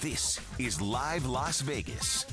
This is Live Las Vegas.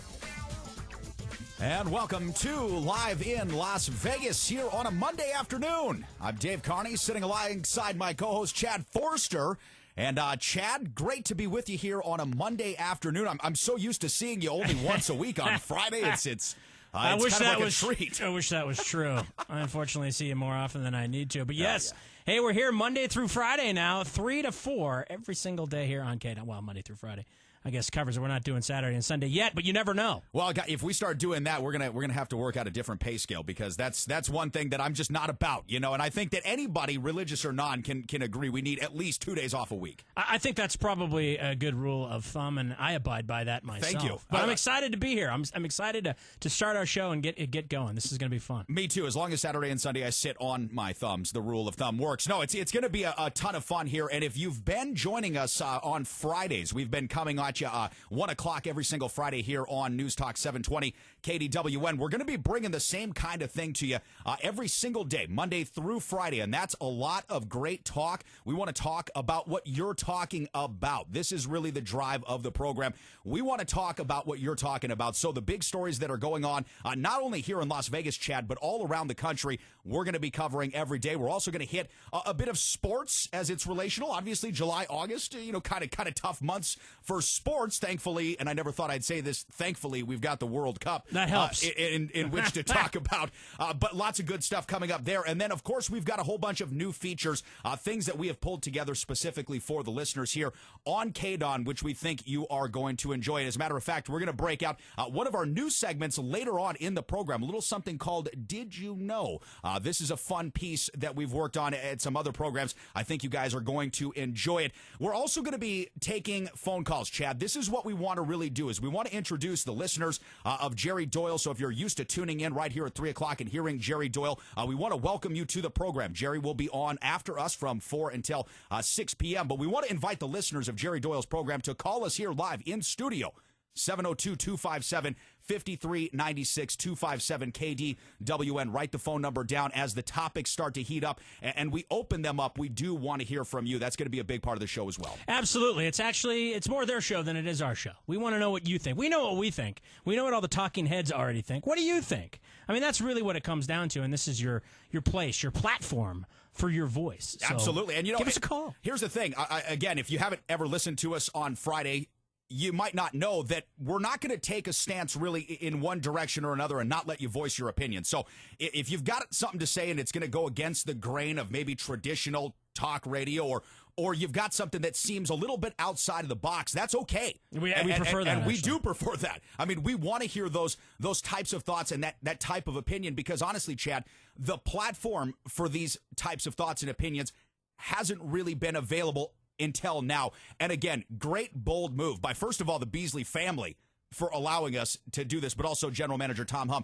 And welcome to Live in Las Vegas here on a Monday afternoon. I'm Dave Carney, sitting alongside my co-host Chad Forster. And Chad, great to be with you here on a Monday afternoon. I'm so used to seeing you only once a week on Friday. It's I wish kind of that like was a treat. I wish that was true. I unfortunately see you more often than I need to. But yes, Hey, we're here Monday through Friday now, 3 to 4 every single day here on KDWN. Well, Monday through Friday. I guess covers it. We're not doing Saturday and Sunday yet, but you never know. Well, if we start doing that, we're gonna have to work out a different pay scale, because that's one thing that I'm just not about, you know. And I think that anybody, religious or non, can agree we need at least 2 days off a week. I think that's probably a good rule of thumb, and I abide by that myself. Thank you. But I'm excited to be here. I'm excited to start our show and get going. This is going to be fun. Me too. As long as Saturday and Sunday I sit on my thumbs, the rule of thumb works. No, it's going to be a ton of fun here. And if you've been joining us on Fridays, we've been coming at you 1 o'clock every single Friday here on News Talk 720 KDWN. We're going to be bringing the same kind of thing to you every single day, Monday through Friday, and that's a lot of great talk. We want to talk about what you're talking about. This is really the drive of the program. We want to talk about what you're talking about. So the big stories that are going on, not only here in Las Vegas, Chad, but all around the country, we're going to be covering every day. We're also going to hit a bit of sports as it's relational. Obviously, July, August, kind of tough months for sports, thankfully. And I never thought I'd say this. Thankfully, we've got the World Cup. That helps. In which to talk about. But lots of good stuff coming up there. And then, of course, we've got a whole bunch of new features, things that we have pulled together specifically for the listeners here on KDWN, which we think you are going to enjoy. And as a matter of fact, we're going to break out one of our new segments later on in the program, a little something called Did You Know? This is a fun piece that we've worked on at some other programs. I think you guys are going to enjoy it. We're also going to be taking phone calls, Chad. This is what we want to really do, is we want to introduce the listeners of Jerry Doyle. So if you're used to tuning in right here at 3 o'clock and hearing Jerry Doyle, we want to welcome you to the program. Jerry will be on after us from 4 until 6 p.m. But we want to invite the listeners of Jerry Doyle's program to call us here live in studio. 702-257-5396, 257 KDWN. Write the phone number down as the topics start to heat up and we open them up. We do want to hear from you. That's going to be a big part of the show as well. Absolutely. It's more their show than it is our show. We want to know what you think. We know what we think. We know what all the talking heads already think. What do you think? I mean, that's really what it comes down to, and this is your place, your platform for your voice. So absolutely. And give us a call. Here's the thing. Again, if you haven't ever listened to us on Friday, you might not know that we're not going to take a stance really in one direction or another and not let you voice your opinion. So if you've got something to say and it's going to go against the grain of maybe traditional talk radio, or you've got something that seems a little bit outside of the box, that's okay. We prefer that. And we do prefer that. I mean, we want to hear those types of thoughts and that type of opinion, because honestly, Chad, the platform for these types of thoughts and opinions hasn't really been available until now. And again, great, bold move by, first of all, the Beasley family for allowing us to do this, but also General Manager Tom Hum,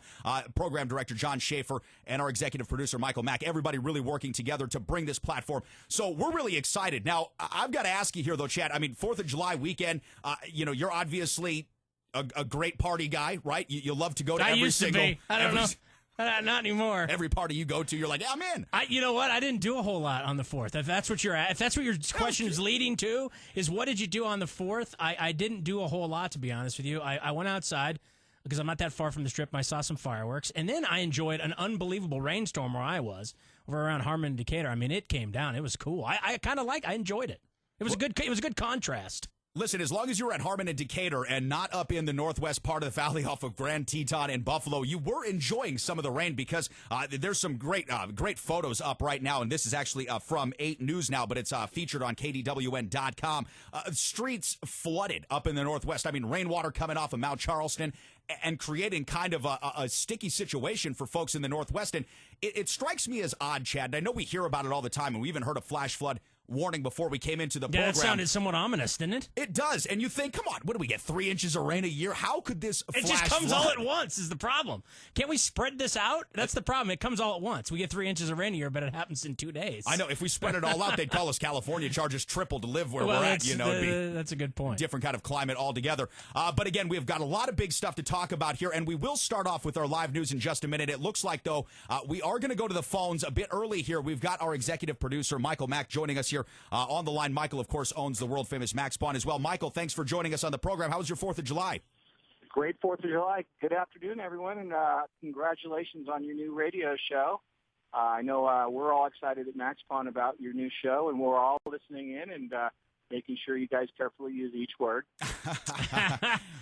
Program Director John Schaefer, and our Executive Producer Michael Mack, everybody really working together to bring this platform. So we're really excited. Now, I've got to ask you here, though, Chad, I mean, 4th of July weekend, you're obviously a great party guy, right? You love to go to every single... I don't know. Not anymore. Every party you go to, you're like, yeah, I'm in. You know what? I didn't do a whole lot on the 4th. If that's what your question is leading to, is what did you do on the 4th? I didn't do a whole lot, to be honest with you. I went outside because I'm not that far from the Strip. And I saw some fireworks, and then I enjoyed an unbelievable rainstorm where I was over around Harmon and Decatur. I mean, it came down. It was cool. I enjoyed it. It was a good contrast. Listen, as long as you're at Harmon and Decatur and not up in the northwest part of the valley off of Grand Teton and Buffalo, you were enjoying some of the rain, because there's some great photos up right now, and this is actually from 8 News Now, but it's featured on KDWN.com. Streets flooded up in the northwest. I mean, rainwater coming off of Mount Charleston and creating kind of a sticky situation for folks in the northwest. And it strikes me as odd, Chad, and I know we hear about it all the time, and we even heard a flash flood warning before we came into the program. Yeah, that sounded somewhat ominous, didn't it? It does. And you think, come on, what do we get, 3 inches of rain a year? How could this It just comes all at once is the problem. Can't we spread this out? That's the problem. It comes all at once. We get 3 inches of rain a year, but it happens in 2 days. I know. If we spread it all out, they'd call us California, charge us triple to live where we're at. That's a good point. Different kind of climate altogether. But again, we've got a lot of big stuff to talk about here, and we will start off with our live news in just a minute. It looks like, though, we are going to go to the phones a bit early here. We've got our executive producer, Michael Mack, joining us here here. On the line, Michael, of course, owns the world-famous Max Pawn as well. Michael, thanks for joining us on the program. How was your 4th of July? Great 4th of July. Good afternoon, everyone, and congratulations on your new radio show. I know we're all excited at Max Pawn about your new show, and we're all listening in and making sure you guys carefully use each word.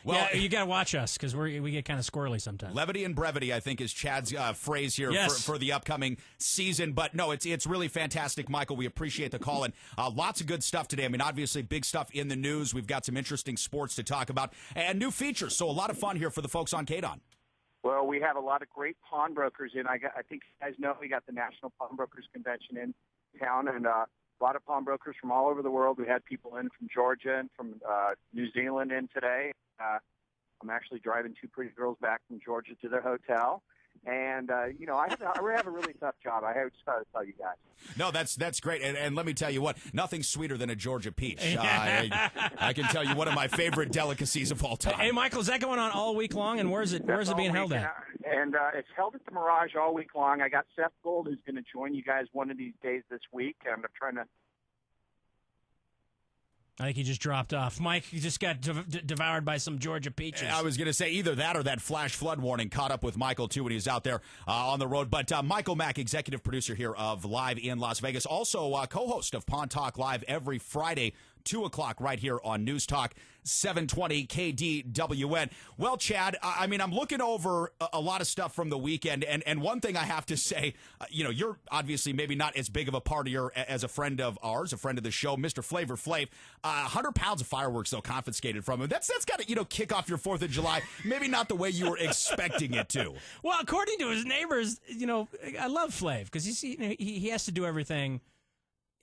Well, yeah, you got to watch us because we get kind of squirrely sometimes. Levity and brevity, I think, is Chad's phrase here for the upcoming season. But no, it's really fantastic, Michael. We appreciate the call, and lots of good stuff today. I mean, obviously, big stuff in the news. We've got some interesting sports to talk about and new features. So a lot of fun here for the folks on KDWN. Well, we have a lot of great pawnbrokers in. I think you guys know we got the National Pawnbrokers Convention in town, and a lot of pawnbrokers from all over the world. We had people in from Georgia and from New Zealand in today. I'm actually driving two pretty girls back from Georgia to their hotel. And, I have a really tough job. I just got to tell you guys. No, that's great. And let me tell you what, nothing's sweeter than a Georgia peach. I can tell you one of my favorite delicacies of all time. Hey, Michael, is that going on all week long? And where is it being held at? And it's held at the Mirage all week long. I got Seth Gold, who's going to join you guys one of these days this week. And I'm trying to... I think he just dropped off. Mike, he just got devoured by some Georgia peaches. I was going to say either that or that flash flood warning caught up with Michael, too, when he was out there on the road. But Michael Mack, executive producer here of Live in Las Vegas, also co-host of Pawn Talk Live every Friday, 2 o'clock right here on News Talk 720 KDWN. Well, Chad, I mean, I'm looking over a lot of stuff from the weekend, and one thing I have to say, you're obviously maybe not as big of a partier as a friend of ours, a friend of the show, Mr. Flavor Flav. 100 pounds of fireworks, though, confiscated from him. That's got to, kick off your 4th of July, maybe not the way you were expecting it to. Well, according to his neighbors, I love Flav because he has to do everything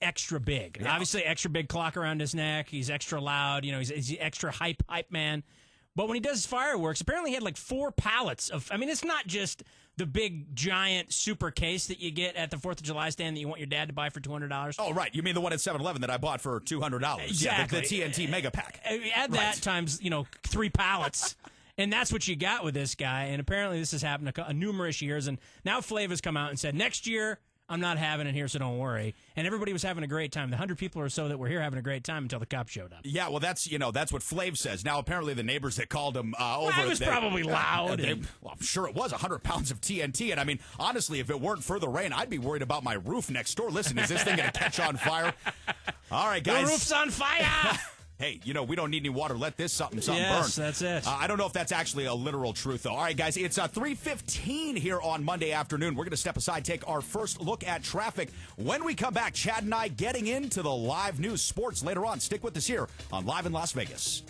extra big. Yeah. Obviously, extra big clock around his neck. He's extra loud. He's the extra hype man. But when he does fireworks, apparently he had like 4 pallets of. I mean, it's not just the big giant super case that you get at the 4th of July stand that you want your dad to buy for $200. Oh, right. You mean the one at 7-Eleven that I bought for $200? Exactly. Yeah, the TNT Mega Pack. Add that times 3 pallets. And that's what you got with this guy. And apparently this has happened numerous years. And now Flav has come out and said, next year, I'm not having it here, so don't worry. And everybody was having a great time. The 100 people or so that were here having a great time until the cops showed up. Yeah, well, that's what Flav says. Now, apparently, the neighbors that called him over... It was probably loud. Well, I'm sure it was 100 pounds of TNT. And, I mean, honestly, if it weren't for the rain, I'd be worried about my roof next door. Listen, is this thing going to catch on fire? All right, guys. The roof's on fire! Hey, we don't need any water. Let this something burn. Yes, that's it. I don't know if that's actually a literal truth, though. All right, guys, it's 3:15 here on Monday afternoon. We're going to step aside, take our first look at traffic. When we come back, Chad and I getting into the live news sports later on. Stick with us here on Live in Las Vegas.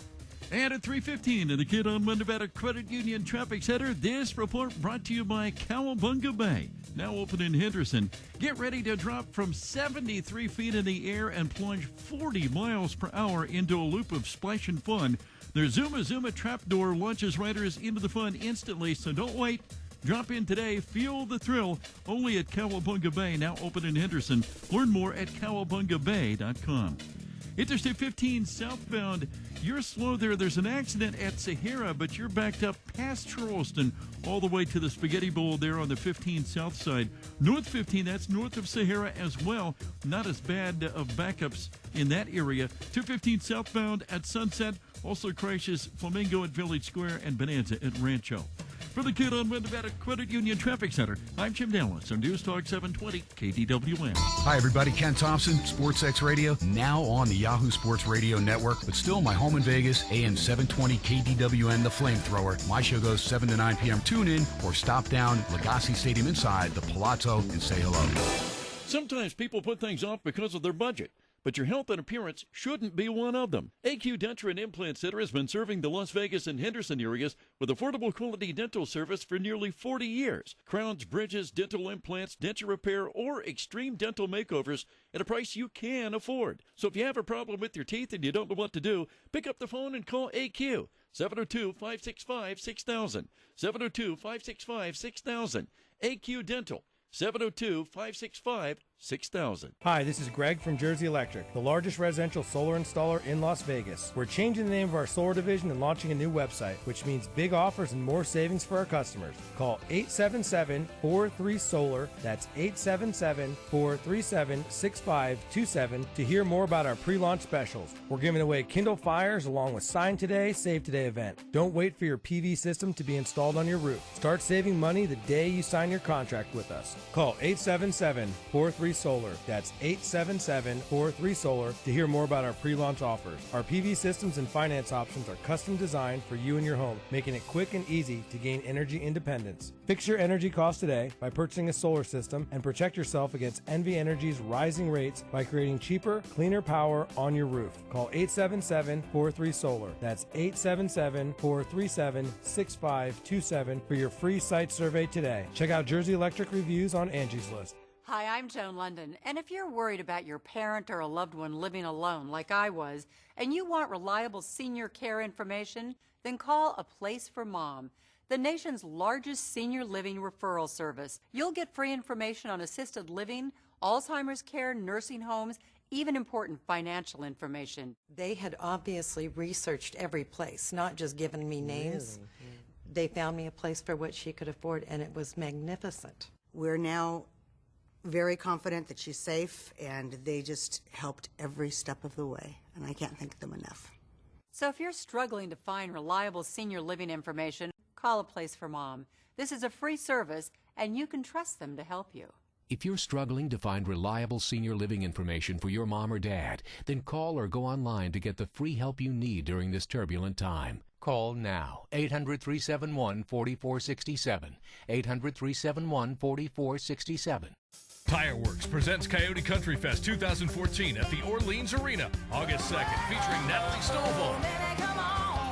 And at 3:15 in the KDWN Nevada Credit Union Traffic Center, this report brought to you by Cowabunga Bay. Now open in Henderson. Get ready to drop from 73 feet in the air and plunge 40 miles per hour into a loop of splash and fun. Their Zuma Zuma trapdoor launches riders into the fun instantly, so don't wait. Drop in today. Feel the thrill. Only at Cowabunga Bay, now open in Henderson. Learn more at cowabungabay.com. Interstate 15 southbound. You're slow there. There's an accident at Sahara, but you're backed up past Charleston all the way to the Spaghetti Bowl there on the 15 south side. North 15, that's north of Sahara as well. Not as bad of backups in that area. 215 southbound at Sunset. Also crashes Flamingo at Village Square and Bonanza at Rancho. For the KDWN Nevada Credit Union Traffic Center, I'm Jim Dallas on News Talk 720 KDWN. Hi, everybody. Ken Thompson, SportsX Radio, now on the Yahoo Sports Radio Network, but still my home in Vegas, AM 720 KDWN, The Flamethrower. My show goes 7 to 9 p.m. Tune in or stop down Legacy Stadium inside the Palazzo and say hello. Sometimes people put things off because of their budget, but your health and appearance shouldn't be one of them. AQ Denture and Implant Center has been serving the Las Vegas and Henderson areas with affordable quality dental service for nearly 40 years. Crowns, bridges, dental implants, denture repair, or extreme dental makeovers at a price you can afford. So if you have a problem with your teeth and you don't know what to do, pick up the phone and call AQ. 702-565-6000. 702-565-6000. AQ Dental. 702-565-6000. 6000. Hi, this is Greg from Jersey Electric, the largest residential solar installer in Las Vegas. We're changing the name of our solar division and launching a new website, which means big offers and more savings for our customers. Call 877-43-SOLAR. That's 877-437-6527 to hear more about our pre-launch specials. We're giving away Kindle Fires along with Sign Today, Save Today event. Don't wait for your PV system to be installed on your roof. Start saving money the day you sign your contract with us. Call 877-43-SOLAR. That's 877-43-SOLAR to hear more about our pre-launch offers. Our PV systems and finance options are custom designed for you and your home, making it quick and easy to gain energy independence. Fix your energy costs today by purchasing a solar system and protect yourself against NV Energy's rising rates by creating cheaper, cleaner power on your roof. Call 877-43-SOLAR. That's 877-437-6527 for your free site survey today. Check out Jersey Electric reviews on Angie's List. Hi, I'm Joan London, and if you're worried about your parent or a loved one living alone like I was, and you want reliable senior care information, then call A Place for Mom, the nation's largest senior living referral service. You'll get free information on assisted living, Alzheimer's care, nursing homes, even important financial information. They had obviously researched every place, not just given me names. Really? They found me a place for what she could afford, and it was magnificent. We're now very confident that she's safe, and they just helped every step of the way, and I can't thank them enough. So if you're struggling to find reliable senior living information, call A Place for Mom. This is a free service, and you can trust them to help you. If you're struggling to find reliable senior living information for your mom or dad, then call or go online to get the free help you need during this turbulent time. Call now, 800-371-4467, 800-371-4467. Fireworks presents Coyote Country Fest 2014 at the Orleans Arena, August 2nd, featuring Natalie Stovall,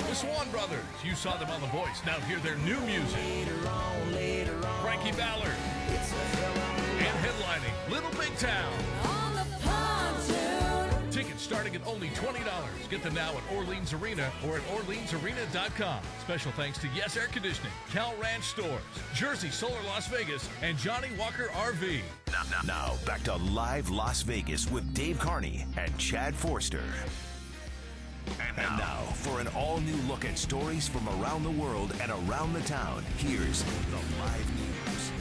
the Swan Brothers. You saw them on The Voice. Now hear their new music. Frankie Ballard. And headlining Little Big Town. Tickets starting at only $20. Get them now at Orleans Arena or at OrleansArena.com. Special thanks to Yes Air Conditioning, Cal Ranch Stores, Jersey Solar Las Vegas, and Johnny Walker RV. Now back to Live Las Vegas with Dave Carney and Chad Forster. And now, for an all-new look at stories from around the world and around the town, here's the Live News.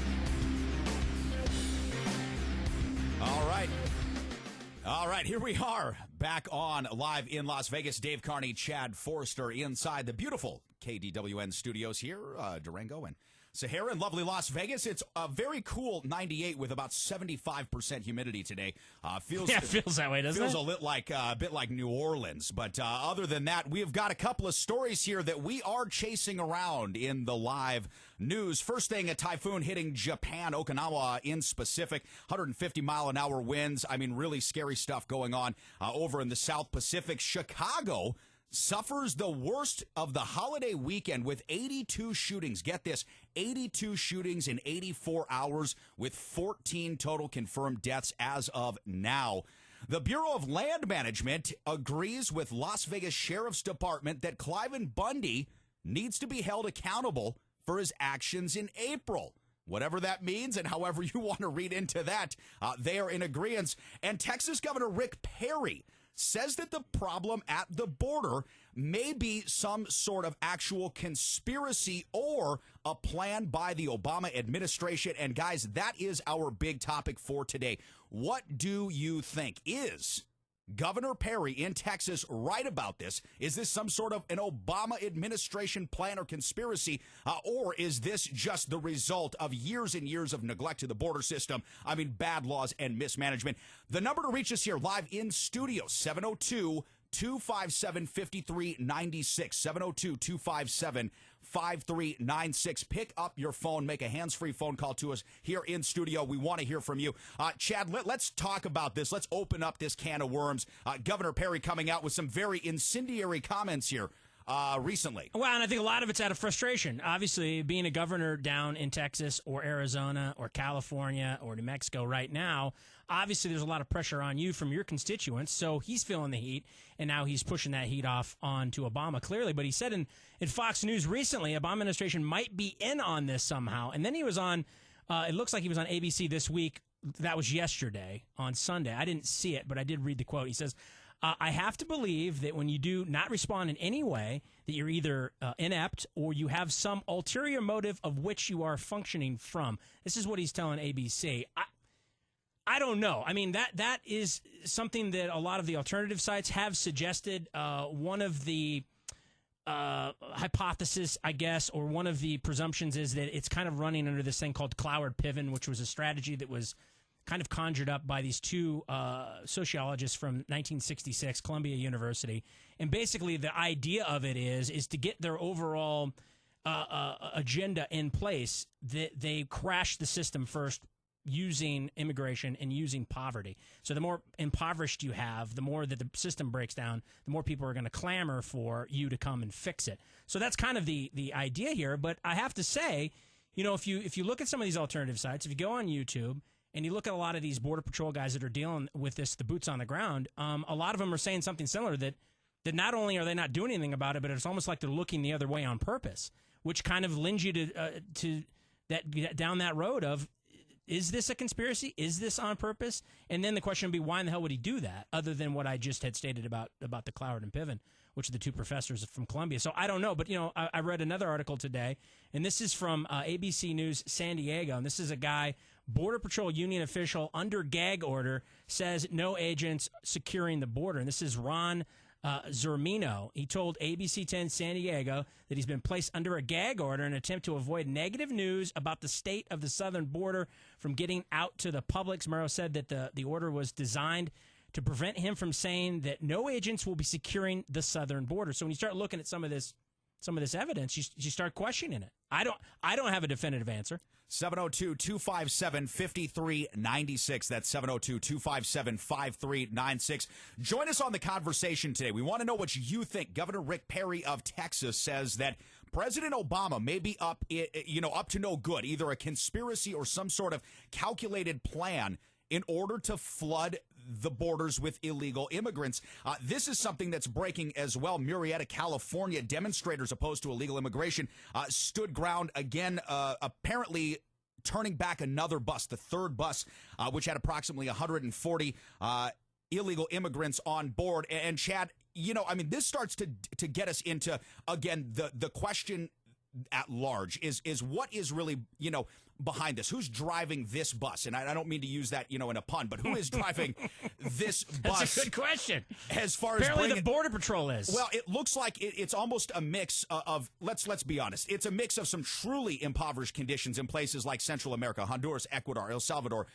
All right, here we are, back on Live in Las Vegas. Dave Carney, Chad Forster, inside the beautiful KDWN studios here, Durango and Sahara in lovely Las Vegas. It's a very cool 98 with about 75% humidity today. It feels that way, doesn't it? Feels a bit like New Orleans. But other than that, we've got a couple of stories here that we are chasing around in the live news. First thing, a typhoon hitting Japan, Okinawa in specific, 150-mile-an-hour winds. I mean, really scary stuff going on over in the South Pacific. Chicago suffers the worst of the holiday weekend with 82 shootings. Get this, 82 shootings in 84 hours with 14 total confirmed deaths as of now. The Bureau of Land Management agrees with Las Vegas Sheriff's Department that Cliven Bundy needs to be held accountable for his actions in April. Whatever that means and however you want to read into that, they are in agreement. And Texas Governor Rick Perry says that the problem at the border may be some sort of actual conspiracy or a plan by the Obama administration. And guys, that is our big topic for today. What do you think? Is Governor Perry in Texas right about this? Is this some sort of an Obama administration plan or conspiracy? Or is this just the result of years and years of neglect to the border system? I mean, bad laws and mismanagement. The number to reach us here live in studio, 702-257-5396, 702-257-5396. Pick up your phone, make a hands-free phone call to us here in studio. We want to hear from you. Chad, let's talk about this. Let's open up this can of worms. Governor Perry coming out with some very incendiary comments here recently. Well, and I think a lot of it's out of frustration. Obviously, being a governor down in Texas or Arizona or California or New Mexico right now, obviously there's a lot of pressure on you from your constituents, so he's feeling the heat, and now he's pushing that heat off onto Obama, clearly. But he said in Fox News recently, Obama administration might be in on this somehow. And then he was on, it looks like he was on ABC this week that was yesterday on Sunday. I didn't see it, but I did read the quote. He says, I have to believe that when you do not respond in any way, that you're either inept or you have some ulterior motive of which you are functioning from. This is what he's telling ABC. I don't know. I mean, that is something that a lot of the alternative sites have suggested. One of the hypothesis, I guess, or one of the presumptions is that it's kind of running under this thing called Cloward-Piven, which was a strategy that was kind of conjured up by these two sociologists from 1966, Columbia University. And basically the idea of it is to get their overall agenda in place, that they crash the system first using immigration and using poverty. So the more impoverished you have, the more that the system breaks down, the more people are going to clamor for you to come and fix it. So that's kind of the idea here. But I have to say, you know, if you look at some of these alternative sites, if you go on YouTube and you look at a lot of these Border Patrol guys that are dealing with this, the boots on the ground, a lot of them are saying something similar, that not only are they not doing anything about it, but it's almost like they're looking the other way on purpose, which kind of lends you to that down that road of, is this a conspiracy? Is this on purpose? And then the question would be, why in the hell would he do that, other than what I just had stated about the Cloward and Piven, which are the two professors from Columbia. So I don't know. But, you know, I read another article today, and this is from ABC News San Diego, and this is a guy, Border Patrol union official under gag order, says no agents securing the border. And this is Ron Zermino. He told ABC 10 San Diego that he's been placed under a gag order in an attempt to avoid negative news about the state of the southern border from getting out to the public. Zermino said that the order was designed to prevent him from saying that no agents will be securing the southern border. So when you start looking at some of this evidence, you start questioning it. I don't have a definitive answer. 702-257-5396. That's 702-257-5396. Join us on the conversation today. We want to know what you think. Governor Rick Perry of Texas says that President Obama may be up to no good, either a conspiracy or some sort of calculated plan in order to flood the borders with illegal immigrants. This is something that's breaking as well. Murrieta, California, demonstrators opposed to illegal immigration stood ground again, apparently turning back another bus, the third bus, which had approximately 140 illegal immigrants on board. And Chad, you know, I mean, this starts to get us into, again, the question at large is what is really, you know, behind this? Who's driving this bus? And I don't mean to use that, you know, in a pun, but who is driving this bus? That's a good question. As far apparently the Border Patrol is. Well, it looks like it's almost a mix of let's be honest. It's a mix of some truly impoverished conditions in places like Central America, Honduras, Ecuador, El Salvador,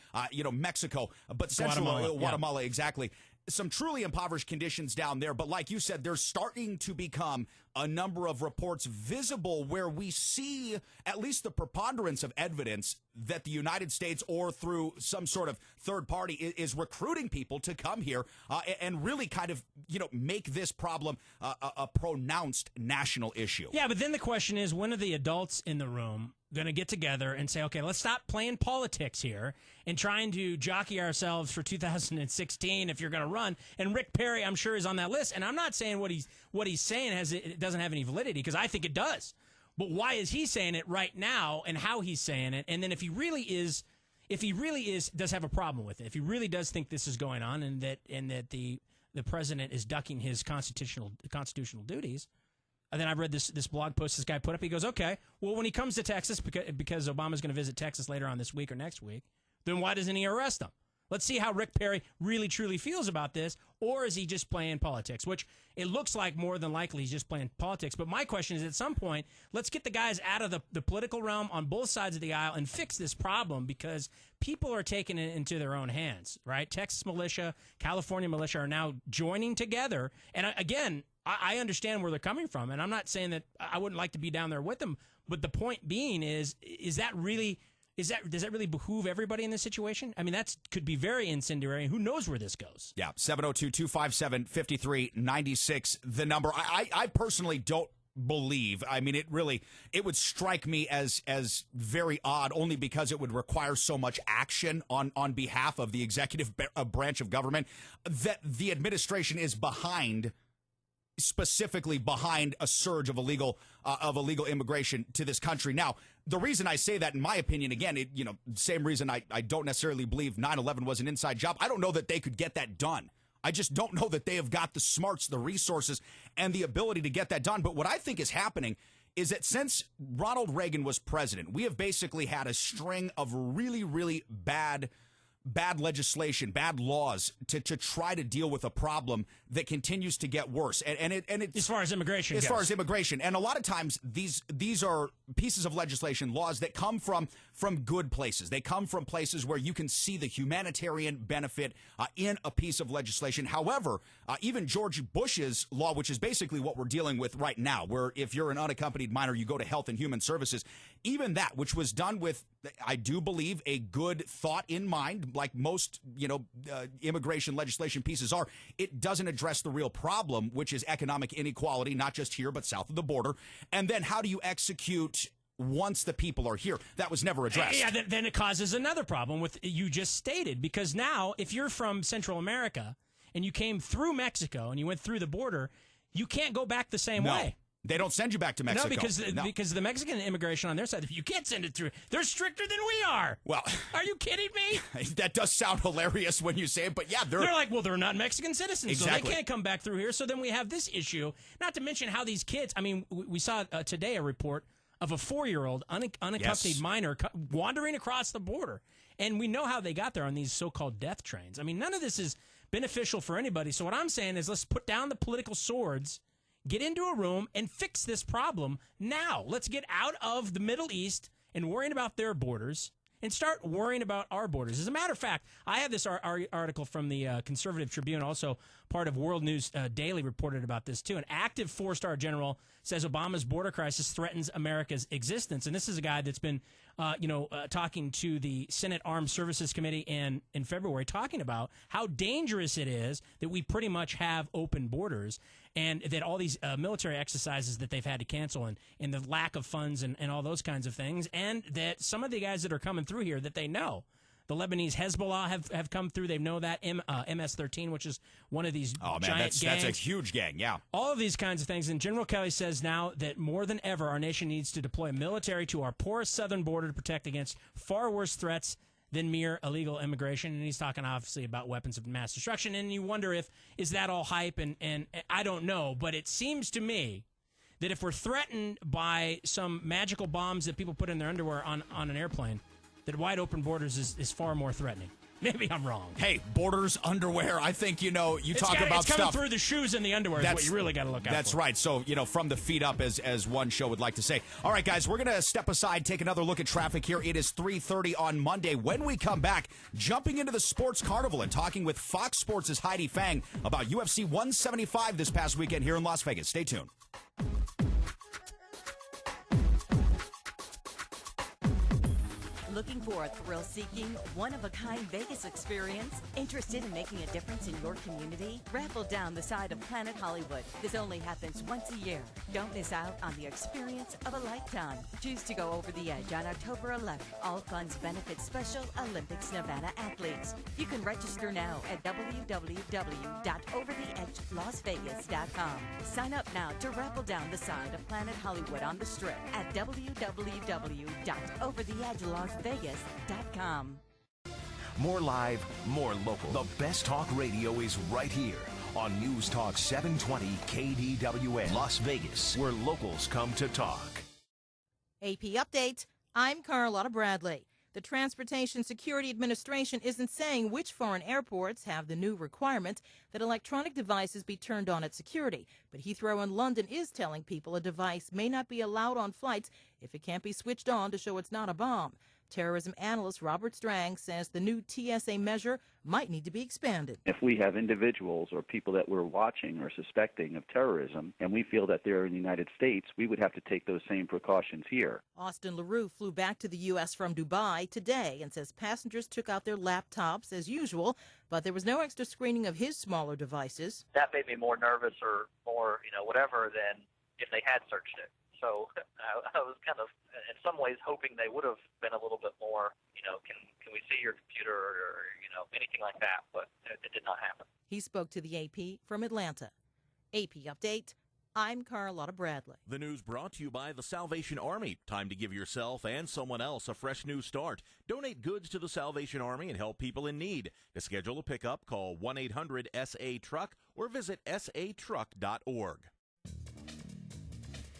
Mexico, but Guatemala, exactly. Some truly impoverished conditions down there. But like you said, there's starting to become a number of reports visible where we see at least the preponderance of evidence that the United States, or through some sort of third party, is recruiting people to come here and really kind of, you know, make this problem a pronounced national issue. Yeah, but then the question is, when are the adults in the room going to get together and say, okay, let's stop playing politics here and trying to jockey ourselves for 2016 if you're going to run? And Rick Perry, I'm sure, is on that list. And I'm not saying what he's saying it doesn't have any validity, because I think it does. But why is he saying it right now, and how he's saying it? And then if he really does have a problem with it, if he really does think this is going on, and that the president is ducking his constitutional duties. And then I read this blog post this guy put up. He goes, okay, well, when he comes to Texas, because Obama's going to visit Texas later on this week or next week, then why doesn't he arrest him? Let's see how Rick Perry really, truly feels about this. Or is he just playing politics? Which it looks like more than likely he's just playing politics. But my question is, at some point, let's get the guys out of the political realm on both sides of the aisle and fix this problem, because people are taking it into their own hands, right? Texas militia, California militia are now joining together. And again, I understand where they're coming from. And I'm not saying that I wouldn't like to be down there with them. But the point being is that really... does that really behoove everybody in this situation? I mean, that could be very incendiary. Who knows where this goes? Yeah, 702-257-5396, the number. I personally don't believe. I mean, it would strike me as very odd, only because it would require so much action on behalf of the executive branch of government, that the administration is behind specifically behind a surge of illegal immigration to this country. Now, the reason I say that, in my opinion, again, same reason I don't necessarily believe 9/11 was an inside job. I don't know that they could get that done. I just don't know that they have got the smarts, the resources, and the ability to get that done. But what I think is happening is that since Ronald Reagan was president, we have basically had a string of really, really bad legislation, bad laws to try to deal with a problem that continues to get worse. And it's as far as immigration goes. Far as immigration. And a lot of times these are pieces of legislation, laws that come from good places. They come from places where you can see the humanitarian benefit in a piece of legislation. However, even George Bush's law, which is basically what we're dealing with right now, where if you're an unaccompanied minor, you go to Health and Human Services, even that, which was done with, I do believe, a good thought in mind, like most, immigration legislation pieces are, it doesn't address the real problem, which is economic inequality, not just here, but south of the border. And then how do you execute once the people are here? That was never addressed. Yeah, then it causes another problem with you just stated, because now if you're from Central America and you came through Mexico and you went through the border, you can't go back the same way. They don't send you back to Mexico. No, because the Mexican immigration on their side, you can't send it through. They're stricter than we are. Well, are you kidding me? That does sound hilarious when you say it, but yeah, they're like, well, they're not Mexican citizens, exactly. So they can't come back through here. So then we have this issue. Not to mention how these kids. I mean, we saw today a report of a 4-year-old unaccompanied minor wandering across the border, and we know how they got there on these so-called death trains. I mean, none of this is beneficial for anybody. So what I'm saying is, let's put down the political swords. Get into a room and fix this problem now. Let's get out of the Middle East and worrying about their borders and start worrying about our borders. As a matter of fact, I have this article from the Conservative Tribune, also part of World News Daily, reported about this too. An active 4-star general says Obama's border crisis threatens America's existence. And this is a guy that's been talking to the Senate Armed Services Committee in February, talking about how dangerous it is that we pretty much have open borders, and that all these military exercises that they've had to cancel, and the lack of funds and all those kinds of things, and that some of the guys that are coming through here that they know. The Lebanese Hezbollah have come through. They know that MS-13, which is one of these giant gangs. That's a huge gang, yeah. All of these kinds of things. And General Kelly says now that more than ever, our nation needs to deploy military to our porous southern border to protect against far worse threats than mere illegal immigration. And he's talking, obviously, about weapons of mass destruction. And you wonder is that all hype? And I don't know. But it seems to me that if we're threatened by some magical bombs that people put in their underwear on an airplane, that wide open borders is far more threatening. Maybe I'm wrong. Hey, borders, underwear. I think, talk about it's stuff. coming through the shoes and the underwear is what you really got to look out That's for. right. So, from the feet up, as one show would like to say. All right, guys, we're going to step aside, take another look at traffic here. It is 3:30 on Monday. When we come back, jumping into the Sports Carnival and talking with Fox Sports' Heidi Fang about UFC 175 this past weekend here in Las Vegas. Stay tuned. Looking for a thrill-seeking, one-of-a-kind Vegas experience? Interested in making a difference in your community? Raffle down the side of Planet Hollywood. This only happens once a year. Don't miss out on the experience of a lifetime. Choose to go over the edge on October 11th. All funds benefit Special Olympics Nevada athletes. You can register now at www.overtheedgelasvegas.com. Sign up now to raffle down the side of Planet Hollywood on the Strip at www.overtheedgelasvegas.com. More live, more local. The best talk radio is right here on News Talk 720 KDWN Las Vegas, where locals come to talk. AP Update, I'm Carlotta Bradley. The Transportation Security Administration isn't saying which foreign airports have the new requirement that electronic devices be turned on at security, but Heathrow in London is telling people a device may not be allowed on flights if it can't be switched on to show it's not a bomb. Terrorism analyst Robert Strang says the new TSA measure might need to be expanded. If we have individuals or people that we're watching or suspecting of terrorism and we feel that they're in the United States, we would have to take those same precautions here. Austin LaRue flew back to the U.S. from Dubai today and says passengers took out their laptops as usual, but there was no extra screening of his smaller devices. That made me more nervous or more, whatever than if they had searched it. So I was kind of, in some ways, hoping they would have been a little bit more, can we see your computer or anything like that, but it did not happen. He spoke to the AP from Atlanta. AP Update. I'm Carlotta Bradley. The news brought to you by the Salvation Army. Time to give yourself and someone else a fresh new start. Donate goods to the Salvation Army and help people in need. To schedule a pickup, call 1-800-SA-TRUCK or visit satruck.org.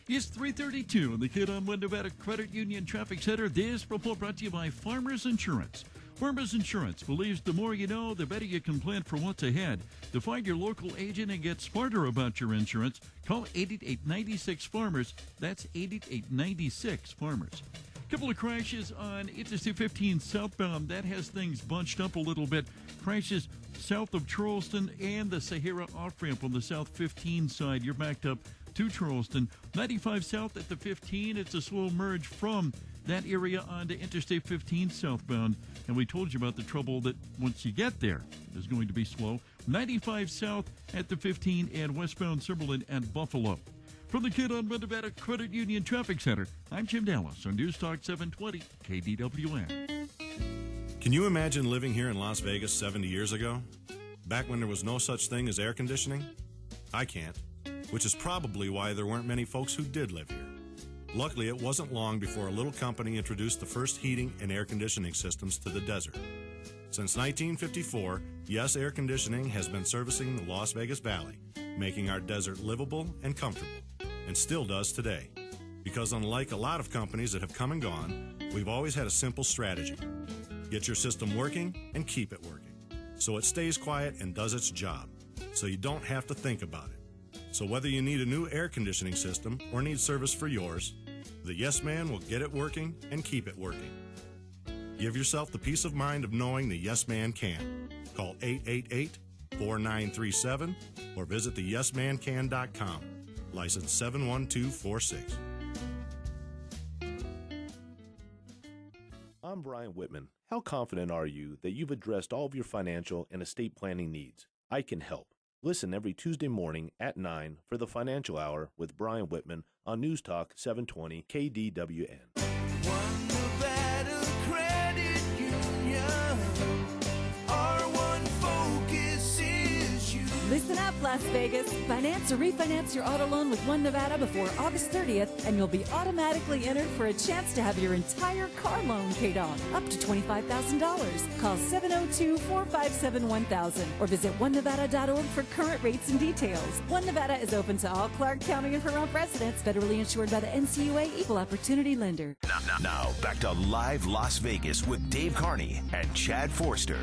It's 3:32 in the Kid on One Nevada Credit Union Traffic Center. This report brought to you by Farmers Insurance. Farmers Insurance believes the more you know, the better you can plan for what's ahead. To find your local agent and get smarter about your insurance, call 888-96-FARMERS. That's 888-96-FARMERS. Couple of crashes on Interstate 15 southbound. That has things bunched up a little bit. Crashes south of Charleston and the Sahara off-ramp on the South 15 side. You're backed up to Charleston. 95 south at the 15. It's a slow merge from that area onto Interstate 15 southbound. And we told you about the trouble that once you get there is going to be slow. 95 south at the 15 and westbound Summerlin and Buffalo. From the Kid on Nevada Credit Union Traffic Center, I'm Jim Dallas on News Talk 720 KDWN. Can you imagine living here in Las Vegas 70 years ago? Back when there was no such thing as air conditioning? I can't, which is probably why there weren't many folks who did live here. Luckily, it wasn't long before a little company introduced the first heating and air conditioning systems to the desert. Since 1954, Yes Air Conditioning has been servicing the Las Vegas Valley, making our desert livable and comfortable, and still does today. Because unlike a lot of companies that have come and gone, we've always had a simple strategy. Get your system working and keep it working, so it stays quiet and does its job, so you don't have to think about it. So whether you need a new air conditioning system or need service for yours, the Yes Man will get it working and keep it working. Give yourself the peace of mind of knowing the Yes Man can. Call 888-4937 or visit theyesmancan.com. License 71246. I'm Brian Whitman. How confident are you that you've addressed all of your financial and estate planning needs? I can help. Listen every Tuesday morning at 9 for the Financial Hour with Brian Whitman on News Talk 720 KDWN. Listen up, Las Vegas. Finance or refinance your auto loan with One Nevada before August 30th, and you'll be automatically entered for a chance to have your entire car loan paid off, up to $25,000. Call 702-457-1000 or visit onenevada.org for current rates and details. One Nevada is open to all Clark County and Pahrump residents, federally insured by the NCUA Equal Opportunity Lender. Now, back to Live Las Vegas with Dave Carney and Chad Forster.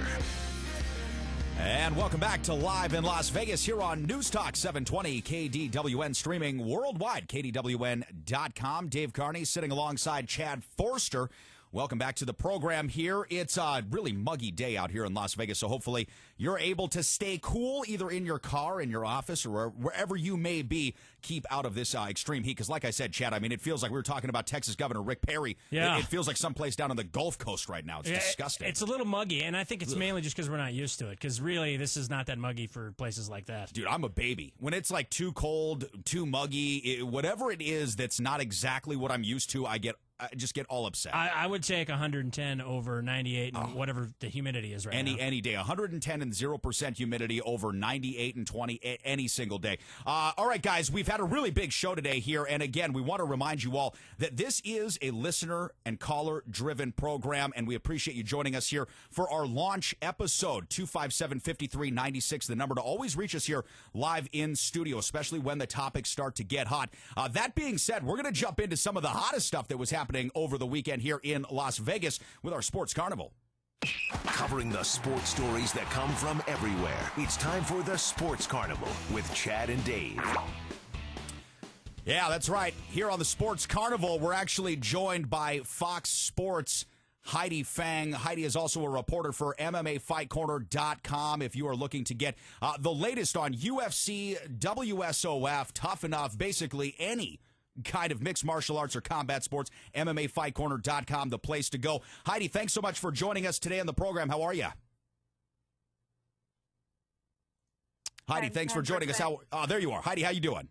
And welcome back to Live in Las Vegas here on News Talk 720 KDWN, streaming worldwide, KDWN.com. Dave Carney sitting alongside Chad Forster. Welcome back to the program here. It's a really muggy day out here in Las Vegas, so hopefully you're able to stay cool either in your car, in your office, or wherever you may be. Keep out of this extreme heat, because like I said, Chad, I mean, it feels like we were talking about Texas Governor Rick Perry. Yeah. It feels like someplace down on the Gulf Coast right now. It's disgusting. It's a little muggy, and I think it's mainly just because we're not used to it, because really this is not that muggy for places like that. Dude, I'm a baby. When it's like too cold, too muggy, whatever it is that's not exactly what I'm used to, I just get all upset. I would take 110 over 98 and whatever the humidity is right now. Any day. 110 and 0% humidity over 98 and 20 any single day. All right, guys, we've had a really big show today here. And again, we want to remind you all that this is a listener and caller-driven program, and we appreciate you joining us here for our launch episode, 257-5396, the number to always reach us here live in studio, especially when the topics start to get hot. That being said, we're going to jump into some of the hottest stuff that was happening over the weekend here in Las Vegas with our Sports Carnival. Covering the sports stories that come from everywhere. It's time for the Sports Carnival with Chad and Dave. Yeah, that's right. Here on the Sports Carnival, we're actually joined by Fox Sports' Heidi Fang. Heidi is also a reporter for MMAFightCorner.com if you are looking to get the latest on UFC, WSOF, Tough Enough, basically any kind of mixed martial arts or combat sports. MMAFightCorner.com, the place to go. Heidi, thanks so much for joining us today on the program. How are you? Heidi, thanks for joining us. There you are. Heidi, how you doing?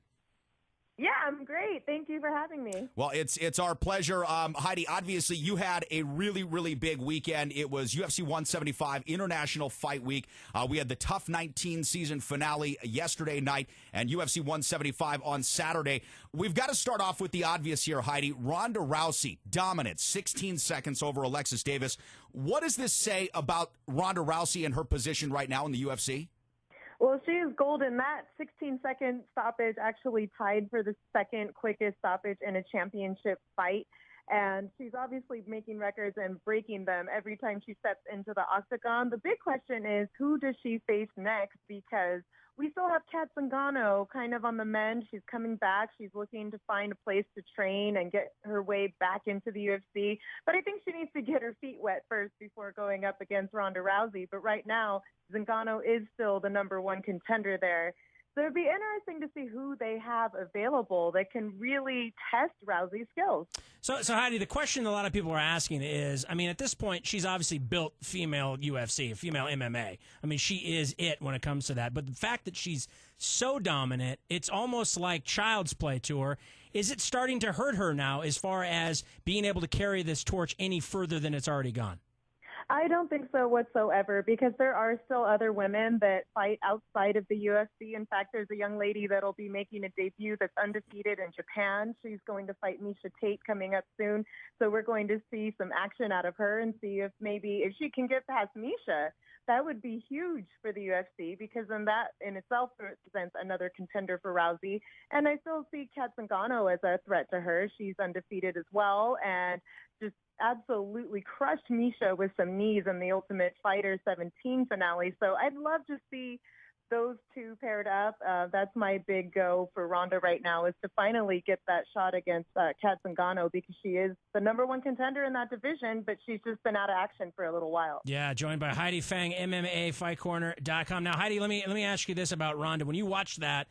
Yeah, I'm great. Thank you for having me. Well, it's our pleasure. Heidi, obviously you had a really, really big weekend. It was UFC 175 International Fight Week. We had the Tough 19 season finale yesterday night and UFC 175 on Saturday. We've got to start off with the obvious here, Heidi. Ronda Rousey, dominant, 16 seconds over Alexis Davis. What does this say about Ronda Rousey and her position right now in the UFC? Well, she is golden. That 16-second stoppage actually tied for the second quickest stoppage in a championship fight. And she's obviously making records and breaking them every time she steps into the octagon. The big question is, who does she face next? Because we still have Kat Zingano kind of on the mend. She's coming back. She's looking to find a place to train and get her way back into the UFC. But I think she needs to get her feet wet first before going up against Ronda Rousey. But right now, Zingano is still the number one contender there. So it'd be interesting to see who they have available that can really test Rousey's skills. So Heidi, the question a lot of people are asking is, I mean, at this point, she's obviously built female UFC, female MMA. I mean, she is it when it comes to that. But the fact that she's so dominant, it's almost like child's play to her. Is it starting to hurt her now as far as being able to carry this torch any further than it's already gone? I don't think so whatsoever, because there are still other women that fight outside of the UFC. In fact, there's a young lady that'll be making a debut that's undefeated in Japan. She's going to fight Miesha Tate coming up soon. So we're going to see some action out of her and see if she can get past Miesha. That would be huge for the UFC, because then that in itself represents another contender for Rousey. And I still see Kat Zingano as a threat to her. She's undefeated as well, and just absolutely crushed Miesha with some knees in the Ultimate Fighter 17 finale. So I'd love to see those two paired up. That's my big go for Ronda right now, is to finally get that shot against Kat Zingano, because she is the number one contender in that division, but she's just been out of action for a little while. Yeah, joined by Heidi Fang, MMA, FightCorner.com. Now, Heidi, let me ask you this about Ronda. When you watched that,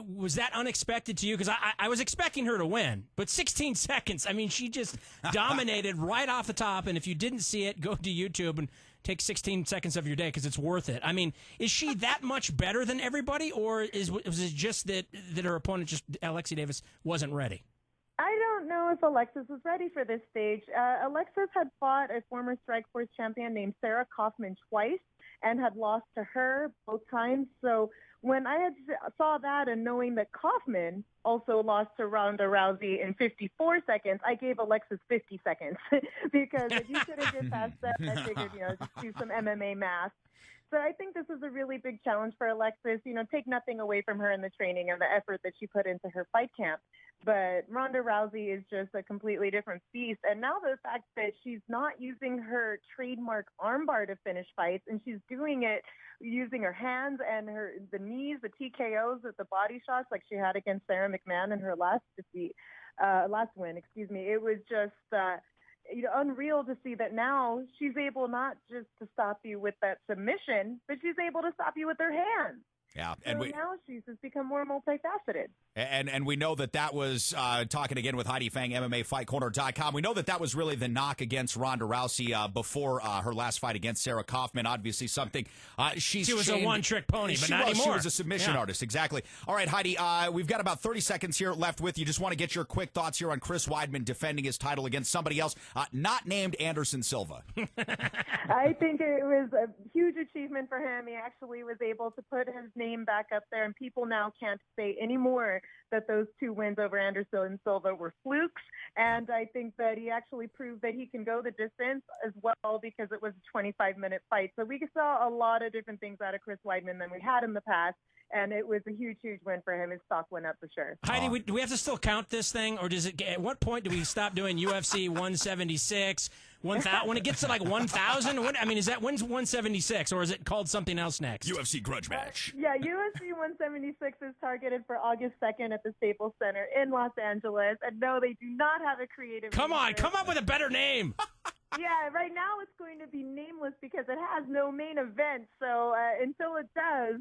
was that unexpected to you? Because I was expecting her to win, but 16 seconds, I mean, she just dominated right off the top, and if you didn't see it, go to YouTube and take 16 seconds of your day, because it's worth it. I mean, is she that much better than everybody, or was it just that her opponent, Alexis Davis, wasn't ready? I don't know if Alexis was ready for this stage. Alexis had fought a former Strikeforce champion named Sarah Kaufman twice and had lost to her both times. So when I saw that, and knowing that Kaufman also lost to Ronda Rousey in 54 seconds, I gave Alexis 50 seconds because if you couldn't get past that, I figured, just do some MMA math. So I think this is a really big challenge for Alexis. Take nothing away from her in the training and the effort that she put into her fight camp. But Ronda Rousey is just a completely different beast. And now the fact that she's not using her trademark armbar to finish fights, and she's doing it using her hands and the knees, the TKOs, the body shots like she had against Sarah McMahon in her last win. It was just unreal to see that now she's able not just to stop you with that submission, but she's able to stop you with her hands. Yeah, and now she's just become more multifaceted. And we know that was, talking again with Heidi Fang, MMA FightCorner.com, we know that was really the knock against Ronda Rousey before her last fight against Sarah Kaufman. Obviously something she was a one-trick pony, but not anymore. She was a submission artist, exactly. All right, Heidi, we've got about 30 seconds here left with you. Just want to get your quick thoughts here on Chris Weidman defending his title against somebody else, not named Anderson Silva. I think it was a huge achievement for him. He actually was able to put his name back up there, and people now can't say anymore that those two wins over Anderson and Silva were flukes. And I think that he actually proved that he can go the distance as well, because it was a 25-minute fight. So we saw a lot of different things out of Chris Weidman than we had in the past. And it was a huge, huge win for him. His stock went up for sure. Heidi, do we have to still count this thing, or at what point do we stop doing UFC 176, 1,000? When it gets to like 1,000? Is that when's 176, or is it called something else next? UFC grudge match. Yeah, UFC 176 is targeted for August 2nd at the Staples Center in Los Angeles. And no, they do not have a creative Come up with a better name. Yeah, right now it's going to be nameless because it has no main event. So until it does,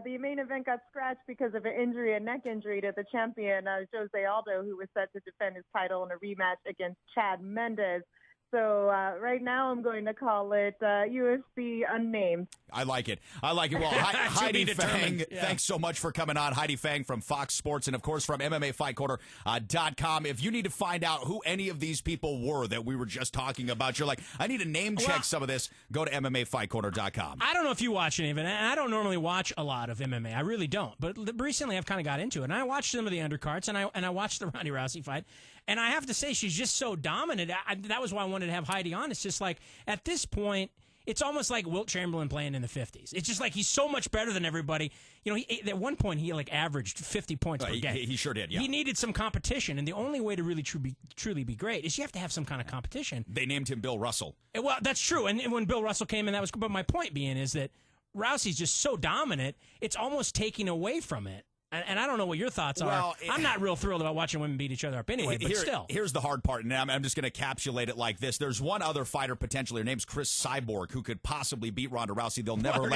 the main event got scratched because of a neck injury to the champion, Jose Aldo, who was set to defend his title in a rematch against Chad Mendes. So right now I'm going to call it UFC Unnamed. I like it. Well, Heidi Fang, thanks so much for coming on. Heidi Fang from Fox Sports and, of course, from MMAFightCorner.com. If you need to find out who any of these people were that we were just talking about, you're like, I need to name check some of this, go to MMAFightCorner.com. I don't know if you watch any of it, and I don't normally watch a lot of MMA. I really don't. But recently I've kind of got into it, and I watched some of the undercards, and I watched the Ronda Rousey fight. And I have to say, she's just so dominant. That was why I wanted to have Heidi on. It's just like, at this point, it's almost like Wilt Chamberlain playing in the 50s. It's just like he's so much better than everybody. You know, at one point, he averaged 50 points per game. He sure did, yeah. He needed some competition, and the only way to really truly be great is you have to have some kind of competition. They named him Bill Russell. Well, that's true. And when Bill Russell came in, that was good. But my point being is that Rousey's just so dominant, it's almost taking away from it. And I don't know what your thoughts are. I'm not real thrilled about watching women beat each other up anyway, but still. Here's the hard part, and I'm just going to encapsulate it like this. There's one other fighter potentially. Her name's Chris Cyborg, who could possibly beat Ronda Rousey. They'll never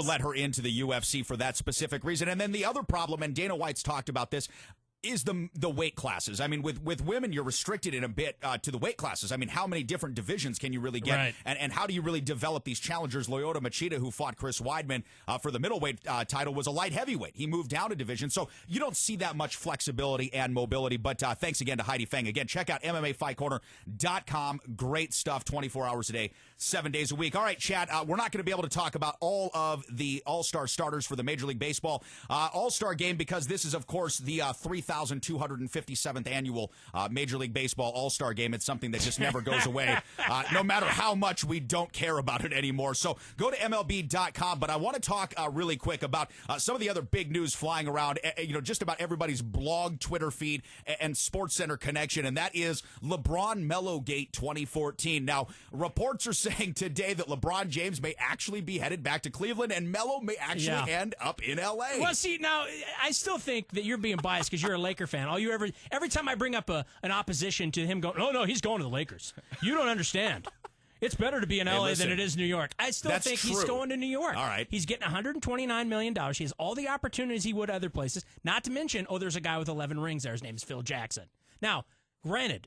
let her into the UFC for that specific reason. And then the other problem, and Dana White's talked about this, is the weight classes. I mean, with women, you're restricted in a bit to the weight classes. I mean, how many different divisions can you really get? Right. And how do you really develop these challengers? Lyoto Machida, who fought Chris Weidman for the middleweight title, was a light heavyweight. He moved down a division. So you don't see that much flexibility and mobility. But thanks again to Heidi Fang. Again, check out MMAFightCorner.com. Great stuff, 24 hours a day, 7 days a week. All right, Chad, we're not going to be able to talk about all of the All-Star starters for the Major League Baseball All-Star game because this is, of course, the 3,257th annual Major League Baseball All-Star game. It's something that just never goes away, no matter how much we don't care about it anymore. So go to MLB.com. But I want to talk really quick about some of the other big news flying around, just about everybody's blog, Twitter feed, and SportsCenter connection, and that is LeBron Melo-gate 2014. Now, reports are saying today that LeBron James may actually be headed back to Cleveland, and Melo may actually end up in L.A. Well, see, now, I still think that you're being biased because you're a Laker fan. Every time I bring up an opposition to him going, no, he's going to the Lakers. You don't understand. It's better to be in L.A. than it is New York. I still think he's going to New York. All right. He's getting $129 million. He has all the opportunities he would other places. Not to mention, there's a guy with 11 rings there. His name is Phil Jackson. Now, granted,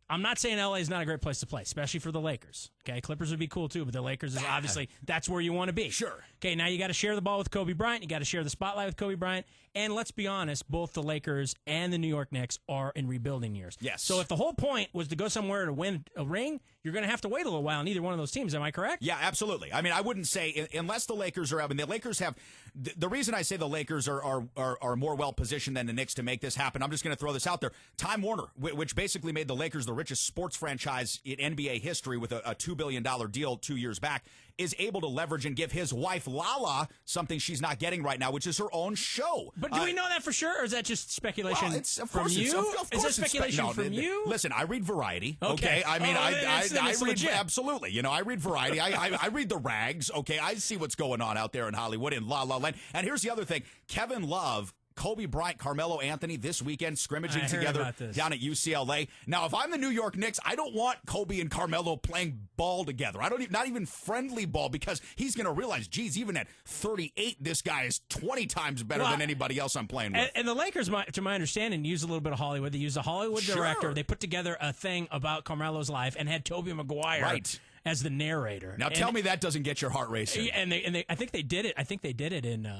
I'm not saying L.A. is not a great place to play, especially for the Lakers. Okay, Clippers would be cool too, but the Lakers is obviously that's where you want to be. Sure. Okay, now you got to share the ball with Kobe Bryant. You got to share the spotlight with Kobe Bryant. And let's be honest, both the Lakers and the New York Knicks are in rebuilding years. Yes. So if the whole point was to go somewhere to win a ring, you're going to have to wait a little while on either one of those teams. Am I correct? Yeah, absolutely. I mean, I wouldn't say unless the Lakers are. I mean, the Lakers have. The reason I say the Lakers are more well positioned than the Knicks to make this happen. I'm just going to throw this out there. Time Warner, which basically made the Lakers the richest sports franchise in NBA history with a $2 billion deal 2 years back, is able to leverage and give his wife Lala something she's not getting right now, which is her own show. But do we know that for sure, or is that just speculation from course you? Of course is that speculation from you? Listen, I read Variety. Okay, I mean, I read legit. Absolutely. I read Variety. I read the rags. Okay, I see what's going on out there in Hollywood in La La Land. And here's the other thing: Kevin Love, Kobe Bryant, Carmelo Anthony this weekend scrimmaging together down at UCLA. Now, if I'm the New York Knicks, I don't want Kobe and Carmelo playing ball together. Not even friendly ball, because he's going to realize, geez, even at 38, this guy is 20 times better than anybody else I'm playing with. And the Lakers, to my understanding, use a little bit of Hollywood. They use a Hollywood director. They put together a thing about Carmelo's life and had Tobey Maguire as the narrator. Now, tell me that doesn't get your heart racing. And I think they did it. I think they did it in